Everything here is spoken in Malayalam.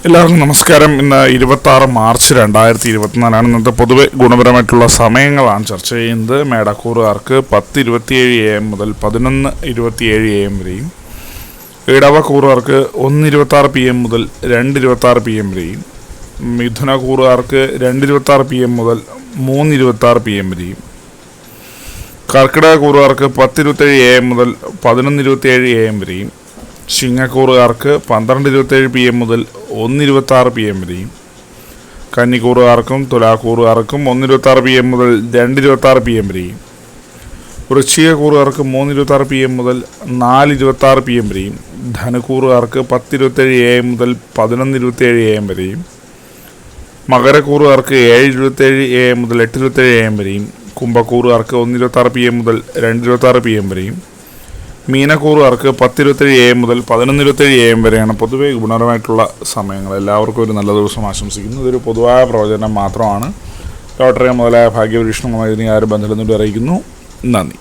എല്ലാവർക്കും നമസ്കാരം. ഇന്ന് 26 മാർച്ച് 2024 ഇന്നത്തെ പൊതുവെ ഗുണപരമായിട്ടുള്ള സമയങ്ങളാണ് ചർച്ച ചെയ്യുന്നത്. മേടക്കൂറുകാർക്ക് 10:27 AM മുതൽ 11:27 AM വരെയും, ഇടവക്കൂറുകാർക്ക് 1:26 PM മുതൽ 2:26 PM വരെയും, മിഥുനക്കൂറുകാർക്ക് 2:26 PM മുതൽ 3:26 PM വരെയും, കർക്കിടകക്കൂറുകാർക്ക് 10:27 AM മുതൽ 11:27 AM വരെയും, ചിങ്ങക്കൂറുകാർക്ക് 12:27 PM മുതൽ 1:26 PM വരെയും, കന്നിക്കൂറുകാർക്കും തുലാക്കൂറുകാർക്കും 1:26 PM മുതൽ 2:26 PM വരെയും, വൃശ്ചികക്കൂറുകാർക്ക് 3:26 PM മുതൽ 4:26 PM വരെയും, ധനുക്കൂറുകാർക്ക് 10:27 AM മുതൽ 11:27 AM വരെയും, മകരക്കൂറുകാർക്ക് 7:27 AM മുതൽ 8:27 AM വരെയും, കുംഭക്കൂറുകാർക്ക് 1:26 PM മുതൽ 2:26 PM വരെയും, മീനക്കൂറുകാർക്ക് 10:27 AM മുതൽ 11:27 AM വരെയാണ് പൊതുവെ ഗുണപരമായിട്ടുള്ള സമയങ്ങൾ. എല്ലാവർക്കും ഒരു നല്ല ദിവസം ആശംസിക്കുന്നു. ഇതൊരു പൊതുവായ പ്രവചനം മാത്രമാണ്. ലോട്ടറി മുതലായ ഭാഗ്യപരീക്ഷണവുമായി ഇതിനെ ആരും ബന്ധപ്പെടുന്നുണ്ട് അറിയിക്കുന്നു. നന്ദി.